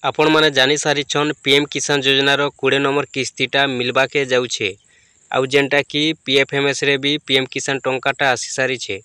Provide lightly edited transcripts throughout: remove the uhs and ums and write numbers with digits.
आपण माने जानी सारिछन पीएम किसान योजना रो 20 नंबर किस्तीटा मिलबा के जाउछे। आउ जेनटा कि पीएफएमएस रे भी पीएम किसान टंकाटा आसी सारिछे।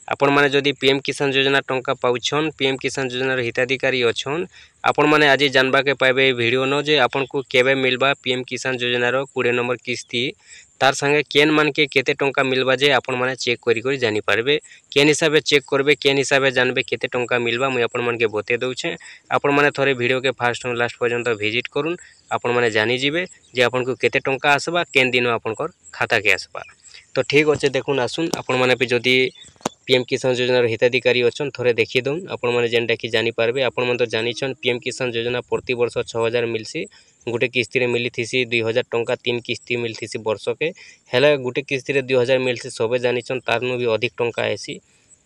आपण माने जदि पीएम किसान योजना टंका पाउछन, पीएम किसान योजना रो हिताधिकारी अछन, आपण माने आज जानबा के पाइबे वीडियो न जे आपण को केबे मिलबा पीएम किसान योजना रो 20 नंबर किस्ती, तार संगे केन मान के केते टंका मिलबा जे आपण माने चेक करी करी जानि पारबे। केन हिसाबे चेक करबे, केन हिसाबे जानबे केते टंका मिलबा मुई आपण मान के बते दउछे। आपण माने थोड़े वीडियो के फास्ट और लास्ट पर्यंत विजिट करूँ, आपण माने जानि जिबे जे आपण को केते टंका आसबा, केन दिन आपनकर खाता के आसबा। तो ठीक अच्छे देखुन आसुन आपण माने भी जदि पीएम किसान योजना हिताधिकारी अच्छन थोड़े देखी दउन, आपण माने जेनटा कि जानि पारबे। आपण माने तो जानिछन पीएम किसान योजना प्रति वर्ष 6000 मिलसी। गुटे किस्ती रे मिली थीसी 2000 टंका, 3 किस्ती मिली थीसी वर्ष के। हेला गुटे किस्ती रे 2000 मिलसी, सबे जानिछन तारनु भी अधिक टंका आसी।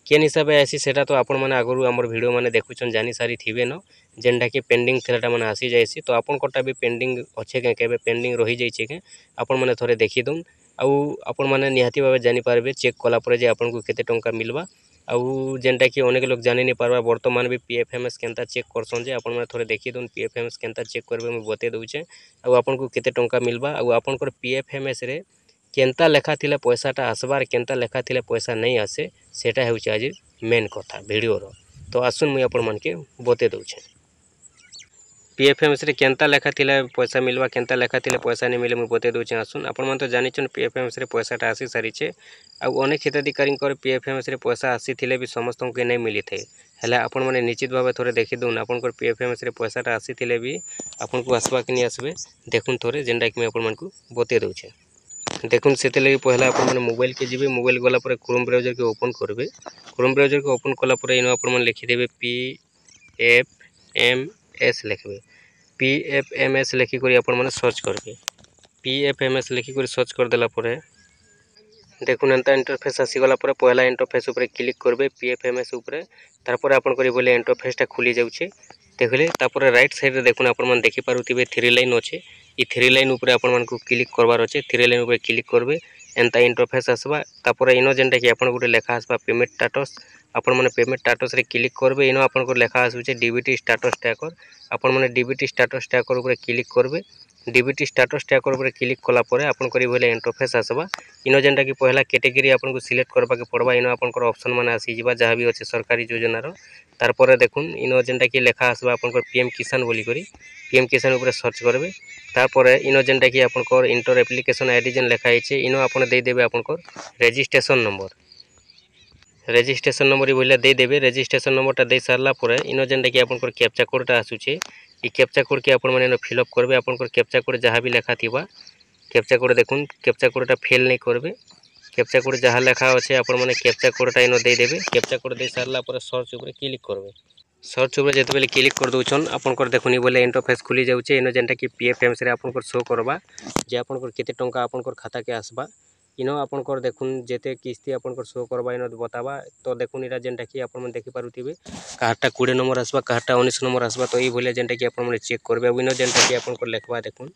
केन हिसाबे आसी सेटा तो आपण माने आगरु हमर वीडियो माने देखुछन जानि सारी थिबे न, जेनटा कि पेंडिंग थिलाटा माने आसी जायसी। तो आपण कोटा भी पेंडिंग अच्छे के केबे पेंडिंग रही जाइछे के आपण माने थोड़े देखि दउन। आउ आपण माने निहाती भाबे जानि पारबे चेक कला परे जे आपण को केते टंका मिलबा। आउ जेनटा कि अनेक लोग जानि नै पारबा वर्तमान भी पीएफएमएस केनता चेक करसन जे आपण माने थोड़े देखि दउन पीएफएमएस केनता चेक करबे मैं बते दउछे। आउ आपण को केते टंका मिलबा, आउ आपण को पीएफएमएस रे केनता लेखा थिले पैसाटा आसबार, केनता लेखा थिले पैसा नहीं आसे, सेटा हेउचे आज मेन कथा वीडियो रो। तो आसुन मुई आपण मान के बते दउछे पीएफएमएस रे केनता लेखा थिले पैसा मिलबा, केनता लेखा थिले पैसा नहीं मिले मुई बते दउछे। आसुन आपण मान तो जानिछन पीएफएमएस रे पैसाटा आसी सारिछे। आउ अनेक हिताधिकारी पीएफएमएस रे पैसा आसी थिले भी समस्त को नहीं मिली थे। हेला आपण माने निश्चित भाबे थोड़े देखि दउन आपण को पीएफएमएस रे पैसाटा आसी थिले भी आपण को आसबा कि नहीं आसबे देखुन थोड़े, जेनटा कि मैं आपण मान को बते दउछे। देखुन से लगे पहला आप मोबाइल के जी मोबाइल गला पर क्रोम ब्राउजर के ओपन करेंगे। क्रोम ब्राउजर के ओपन कला पर इन आप लिखिदेवे PFMS लिखे। PFMS लिखिक आप सर्च करेंगे। PFMS लिखिक सर्च करदेला देखुन एंता इंटरफेस आसीगला पहला इंटरफेस उपर क्लिक करेंगे PFMS उपर। तारपर आपन करी बोले इंटरफेसटा खुली जाउछे। देखले तापर राइट साइड रे देखुन आपण मन देखि पारुथिबे 3 लाइन अच्छे। ई 3 लाइन ऊपर आपण मन को क्लिक करबार अच्छे। 3 लाइन ऊपर क्लिक करबे एंता इंटरफेस आसबा। तापर इनो जेनटा कि आपण गुटे लेखा आसबा पेमेंट स्टेटस। आपण माने पेमेंट स्टेटस रे क्लिक करबे। इनो आपण को लेखा आसुचे डीबीटी स्टेटस ट्रैकर। आपण माने डीबीटी स्टेटस ट्रैकर ऊपर क्लिक करबे। डीबीटी स्टेटस ट्रैकर ऊपर क्लिक कला परे आपण करी बोले इंटरफेस आसबा। इनो जेनटा कि पहला कैटेगरी आपण को सिलेक्ट करबा के पड़बा। इनो आपण को ऑप्शन माने आसी जिबा जहां भी अच्छे सरकारी योजना रो। तारपर देखुन इनो जेनटा कि लेखा आसबा आपण को पीएम किसान बोली करी पीएम किसान ऊपर सर्च करबे। तापर इनो जेनटा कि आपण को इंटर एप्लिकेशन आईडी जेन लेखा आइछे इनो आपण दे देबे आपण को रजिस्ट्रेशन नंबर। रजिस्ट्रेशन नंबर बोले दे देबे। रजिस्ट्रेशन नंबरटा दे सारला परे इनो जेनटा कि आपण को कैप्चा कोडटा आसुचे। ई कैप्चा कोड के आपण माने फिलअप करबे। आपण को कैप्चा कोड जहां भी लेखा थिबा कैप्चा कोड देखुन कैप्चा कोडटा फेल नहीं करबे। कैप्चा कोड जहां लेखा अच्छे आपण माने कैप्चा कोडटा इनो दे देबे। कैप्चा कोड दे सारला परे सर्च ऊपर क्लिक करबे। सर्च ऊपर जेते बेले क्लिक कर दउछन आपण को देखुनी बोले इंटरफेस खुली जाउछे। इनो जेनटा कि पीएफएमएस रे आपण को शो करबा जे आपण को केते टंका आपण को खाता के आसबा। इनो आपण को देखुन जेते किस्ती आपण को शो करबा इनो बताबा। तो देखुन इरा जेनटा कि आपण मन देखि पारुथिबे काहटा 20 नंबर आसबा, काहटा 19 नंबर आसबा। तो ई बोले जेनटा कि आपण मन चेक करबे। इनो जेनटा कि आपण को लेखबा देखुन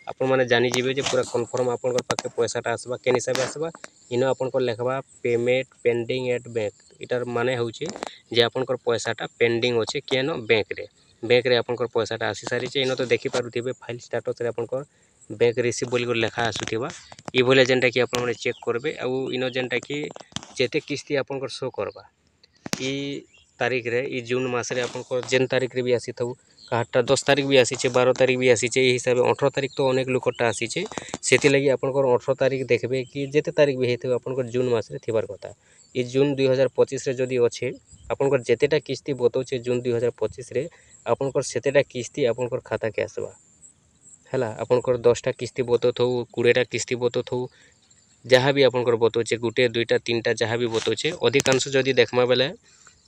आपण माने जानि जिबे जे पूरा कन्फर्म आपण को पाके पैसाटा आसबा केन हिसाबे आसबा। इनो आपण को लेखबा पेमेंट पेंडिंग एट बैंक। इटार माने होउचे जे आपण को पैसाटा पेंडिंग अच्छे केन बैंक रे आपण को पैसाटा आसी सारिचे। इनो तो देखि पारुथिबे फाइल स्टेटस रे आपण को बैंक रिसीव बोली लेखा आसुथिबा। ई बोले जेनटा कि आपण माने चेक करबे। आउ इनो जेनटा कि जेते किस्ती आपण को शो करबा ई तारीख रे ई जून मास रे आपण को जेन तारीख रे भी आसी थौ काहटा 10 तारीख भी आसीचे, 12 तारीख भी आसीचे। ई हिसाबे 18 तारीख तो अनेक लोकटा आसीचे। सेति लगी आपण को 18 तारीख देखबे कि जेते तारीख भी हेथे आपण को जून मास रे थिबार कथा। ई जून 2025 रे जदी अच्छे आपण को जेतेटा किस्ती बतौचे जून 2025 रे आपण को सेतेटा किस्ती आपण को खाता के आसबा। हैला आपण को 10टा किस्ती बतौथौ 20टा किस्ती बतौथौ जहाँ भी आपण को बतौचे गुटे 2टा 3टा जहाँ भी बतौचे अधिकांश जदी देखमा बेले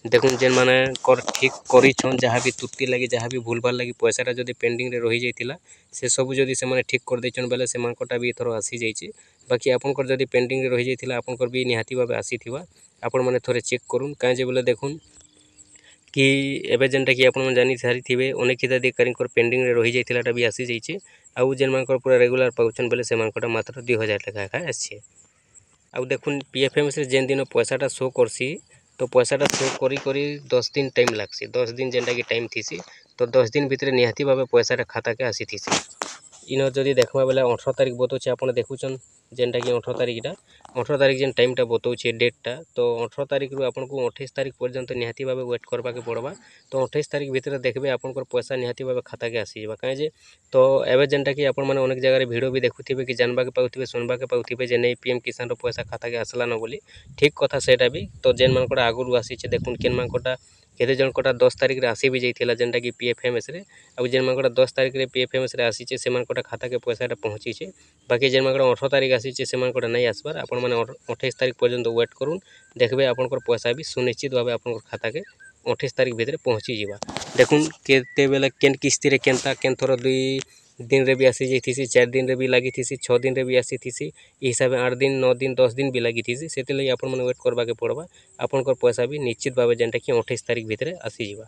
देखुन जेन माने कर ठीक करिछन जहाँ भी त्रुटि लगी जहाँ भी भूलभाल लगी पैसाटा जदी पेंडिंग रे रही जाइतिला से सब जदी से माने ठीक कर दैछन बेले से मानकोटा भी थरो आसी जाइछे। बाकी आपण को जदी पेंडिंग रे रही जाइतिला आपण को भी निहाती भाबे आसीथिबा। आपण माने थोड़े चेक करूँ कहीं जे बोले देखुन कि एबे जेनटा कि आपण जानि सारी थिबे अनेक हिताधिकारी पेंडिंग रे रही जाइतिलाटा भी आसी जाइछे। आउ जेन मानकर पूरा रेगुलर पाउछन बेले से मानकोटा मात्र 2000 लेखा आछे। आउ देखुन पीएफएमएस रे जेन दिन पैसाटा शो करसी तो पैसाटा शो करी 10 दिन टाइम लागसी। 10 दिन जेनटा कि टाइम थीसी, तो 10 दिन भितर निहाती भावे पैसाटा खाता के आसी थीसी। इनो जदि देखमा बेले 18 तारिख बताऊे आपन देखुछन जेनटा कि 18 तारिखटा 18 तारिख जेन टाइमटा बताऊे डेटटा, तो 18 तारिख रु आपन को 28 तारिख पर्यंत निहाती भावे वेट करबा के पड़बा। तो 28 तारिख भितर देखबे आपनकर पैसा निहाती भावे खाता के आसी जाबा काहे जे तो एबे जेनटा कि आपन माने अनेक जगह रे वीडियो भी देखुथिबे कि जानबा के पाउथिबे सुनबा के पाउथिबे जे नै पीएम किसान रो पैसा खाता के आसला न बोली। ठीक कथा सेटा भी तो जेन मानकोटा आगुरु आसीचे देखुन केन मानकोटा केते जनकोटा 10 तारिख रे आसी भी जाइथिला जेनटा कि पीएफएमएस रे, अब जेन मानकोटा 10 तारिख रे पीएफएमएस रे आसीचे से मानकोटा खाता के पैसाटा पहुंचीचे। बाकी जेन मानकोटा 18 तारिख आसीचे से मानकोटा नै आसबार। आपन माने 28 तारिख पर्यंत वेट करूँ, देखबे आपनकर पैसा भी सुनिश्चित भावे आपनकर खाता के 28 तारिख भितर पहुंची जिबा। देखुन केते बेला केन किस्ती रे केनता केन थोर 2 दिन रे भी आसी जाइथिसी, 4 दिन रे भी लागि थिसी, 6 दिन रे भी आसी थिसी, ई हिसाबे 8 दिन 9 दिन 10 दिन भी लागि थिसी। सेते लई आपन माने वेट करबा के पड़बा। आपनकर पैसा भी निश्चित भावे जेनटा कि 28 तारिख भितर आसी जिबा।